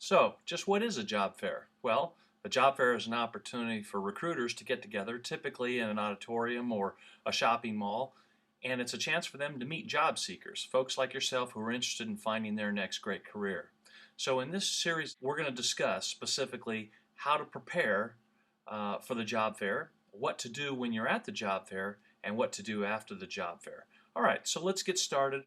So, just what is a job fair? Well, a job fair is an opportunity for recruiters to get together, typically in an auditorium or a shopping mall, and it's a chance for them to meet job seekers, folks like yourself who are interested in finding their next great career. So, in this series, we're going to discuss specifically how to prepare for the job fair, what to do when you're at the job fair, and what to do after the job fair. All right, so let's get started.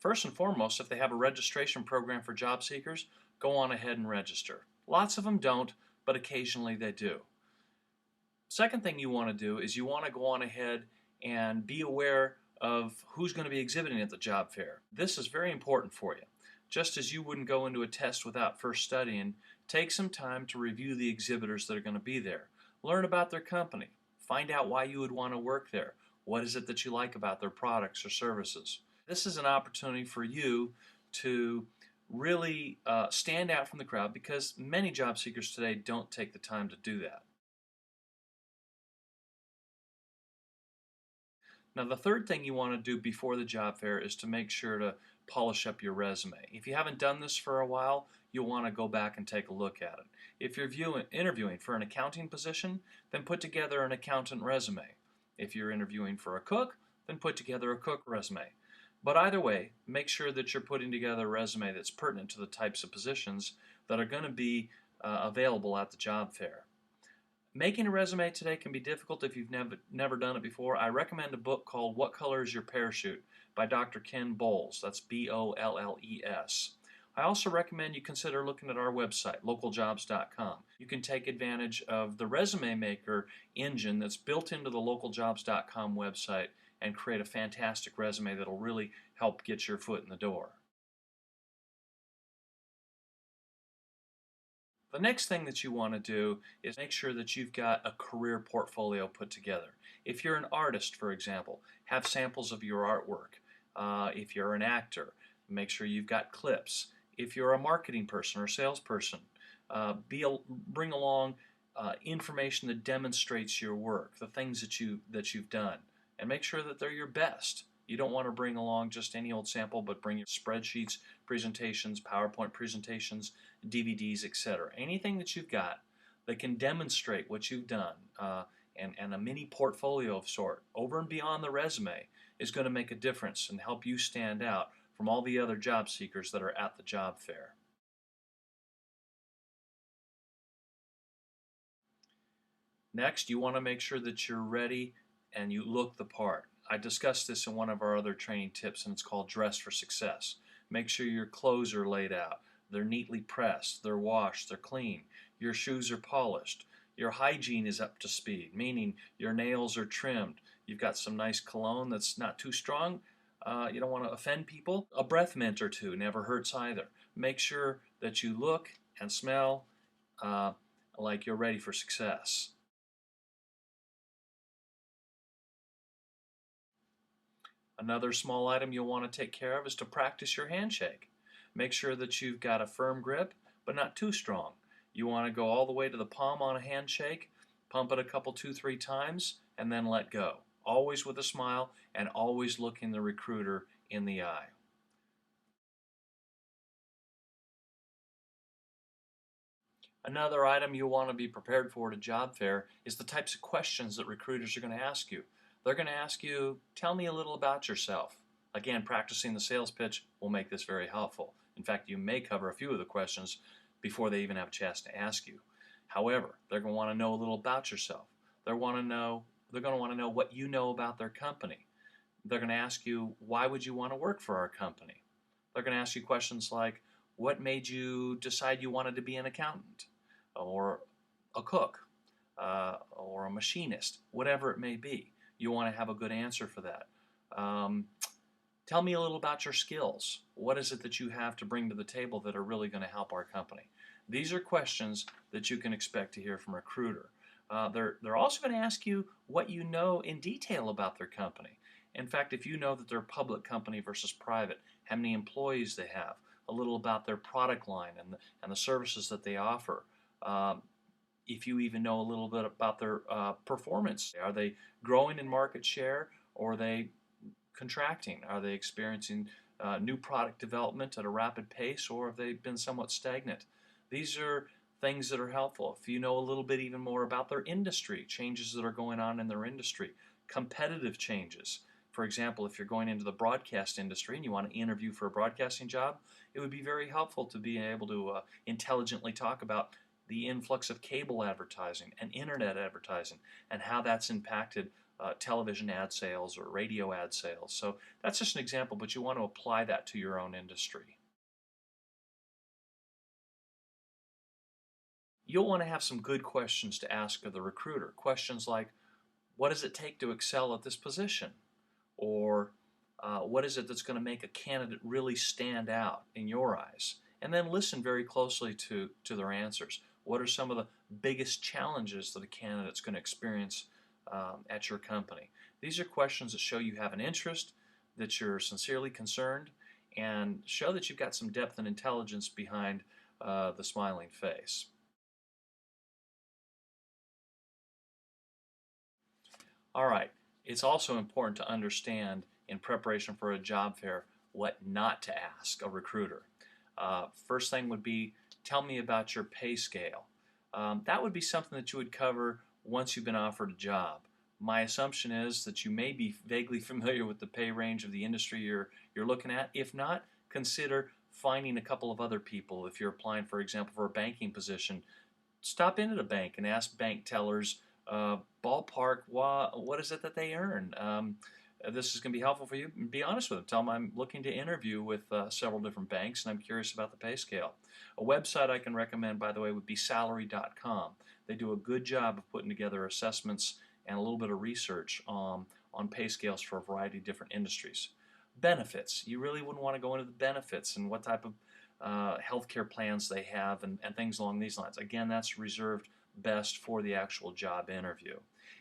First and foremost, if they have a registration program for job seekers, go on ahead and register. Lots of them don't, but occasionally they do. Second thing you want to do is you want to go on ahead and be aware of who's going to be exhibiting at the job fair. This is very important for you. Just as you wouldn't go into a test without first studying, take some time to review the exhibitors that are going to be there. Learn about their company. Find out why you would want to work there. What is it that you like about their products or services? This is an opportunity for you to really stand out from the crowd because many job seekers today don't take the time to do that. Now, the third thing you want to do before the job fair is to make sure to polish up your resume. If you haven't done this for a while, you'll want to go back and take a look at it. If you're interviewing for an accounting position, then put together an accountant resume. If you're interviewing for a cook, then put together a cook resume. But either way, make sure that you're putting together a resume that's pertinent to the types of positions that are going to be available at the job fair. Making a resume today can be difficult if you've never done it before. I recommend a book called What Color is Your Parachute by Dr. Ken Bowles. That's Bolles. I also recommend you consider looking at our website, LocalJobs.com. You can take advantage of the resume maker engine that's built into the LocalJobs.com website and create a fantastic resume that'll really help get your foot in the door. The next thing that you want to do is make sure that you've got a career portfolio put together. If you're an artist, for example, have samples of your artwork. If you're an actor, make sure you've got clips. If you're a marketing person or salesperson, bring along information that demonstrates your work, the things that you've done, and make sure that they're your best. You don't want to bring along just any old sample, but bring your spreadsheets, presentations, PowerPoint presentations, DVDs, etc. Anything that you've got that can demonstrate what you've done and a mini portfolio of sort over and beyond the resume is going to make a difference and help you stand out from all the other job seekers that are at the job fair. Next, you want to make sure that you're ready and you look the part. I discussed this in one of our other training tips, and it's called Dress for Success. Make sure your clothes are laid out. They're neatly pressed, they're washed, they're clean. Your shoes are polished. Your hygiene is up to speed, meaning your nails are trimmed. You've got some nice cologne that's not too strong. You don't want to offend people. A breath mint or two never hurts either. Make sure that you look and smell like you're ready for success. Another small item you'll want to take care of is to practice your handshake. Make sure that you've got a firm grip, but not too strong. You want to go all the way to the palm on a handshake, pump it a couple, 2, 3 times, and then let go. Always with a smile and always looking the recruiter in the eye. Another item you'll want to be prepared for at a job fair is the types of questions that recruiters are going to ask you. They're going to ask you, tell me a little about yourself. Again, practicing the sales pitch will make this very helpful. In fact, you may cover a few of the questions before they even have a chance to ask you. However, they're going to want to know a little about yourself. They're going to want to know what you know about their company. They're going to ask you, why would you want to work for our company? They're going to ask you questions like, what made you decide you wanted to be an accountant or a cook or a machinist, whatever it may be. You want to have a good answer for that. Tell me a little about your skills. What is it that you have to bring to the table that are really going to help our company? These are questions that you can expect to hear from a recruiter. They're also going to ask you what you know in detail about their company. In fact, if you know that they're a public company versus private, how many employees they have, a little about their product line and the services that they offer. If you even know a little bit about their performance. Are they growing in market share or are they contracting? Are they experiencing new product development at a rapid pace, or have they been somewhat stagnant? These are things that are helpful. If you know a little bit even more about their industry, changes that are going on in their industry, competitive changes. For example, if you're going into the broadcast industry and you want to interview for a broadcasting job, it would be very helpful to be able to intelligently talk about the influx of cable advertising and internet advertising and how that's impacted television ad sales or radio ad sales. So that's just an example, but you want to apply that to your own industry. You'll want to have some good questions to ask of the recruiter. Questions like, what does it take to excel at this position? Or what is it that's going to make a candidate really stand out in your eyes? And then listen very closely to their answers. What are some of the biggest challenges that a candidate's going to experience at your company? These are questions that show you have an interest, that you're sincerely concerned, and show that you've got some depth and intelligence behind the smiling face. All right, it's also important to understand in preparation for a job fair what not to ask a recruiter. First thing would be, tell me about your pay scale. That would be something that you would cover once you've been offered a job. My assumption is that you may be vaguely familiar with the pay range of the industry you're looking at. If not, consider finding a couple of other people. If you're applying, for example, for a banking position, stop in at a bank and ask bank tellers ballpark what is it that they earn. This is going to be helpful for you. Be honest with them. Tell them I'm looking to interview with several different banks and I'm curious about the pay scale. A website I can recommend, by the way, would be salary.com. They do a good job of putting together assessments and a little bit of research on pay scales for a variety of different industries. Benefits. You really wouldn't want to go into the benefits and what type of healthcare plans they have and things along these lines. Again, that's reserved best for the actual job interview.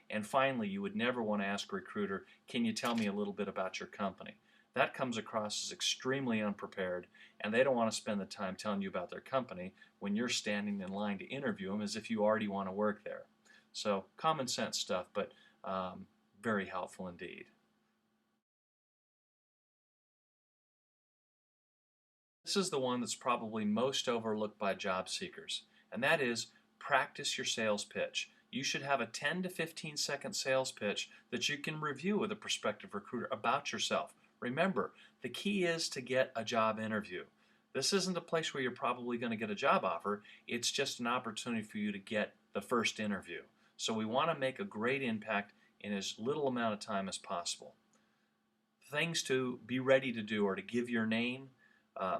And finally, you would never want to ask a recruiter, can you tell me a little bit about your company? That comes across as extremely unprepared, and they don't want to spend the time telling you about their company when you're standing in line to interview them as if you already want to work there. So common sense stuff, but very helpful indeed. This is the one that's probably most overlooked by job seekers, and that is practice your sales pitch. You should have a 10 to 15 second sales pitch that you can review with a prospective recruiter about yourself. Remember, the key is to get a job interview. This isn't a place where you're probably going to get a job offer. It's just an opportunity for you to get the first interview. So we want to make a great impact in as little amount of time as possible. Things to be ready to do are to give your name,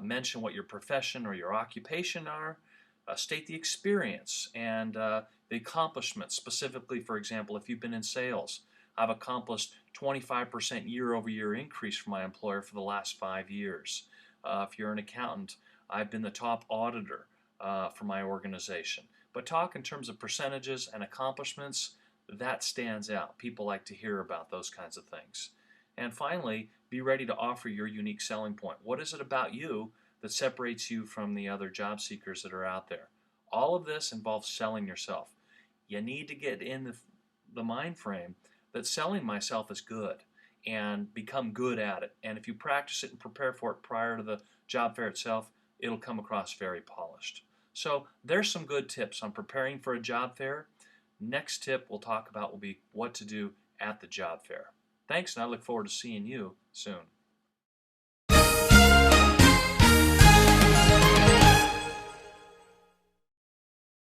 mention what your profession or your occupation are, state the experience and the accomplishments. Specifically, for example, if you've been in sales, I've accomplished 25% year-over-year increase for my employer for the last 5 years. If you're an accountant, I've been the top auditor for my organization. But talk in terms of percentages and accomplishments, that stands out. People like to hear about those kinds of things. And finally, be ready to offer your unique selling point. What is it about you that separates you from the other job seekers that are out there? All of this involves selling yourself. You need to get in the mind frame that selling myself is good and become good at it. And if you practice it and prepare for it prior to the job fair itself, it'll come across very polished. So there's some good tips on preparing for a job fair. Next tip we'll talk about will be what to do at the job fair. Thanks, and I look forward to seeing you soon.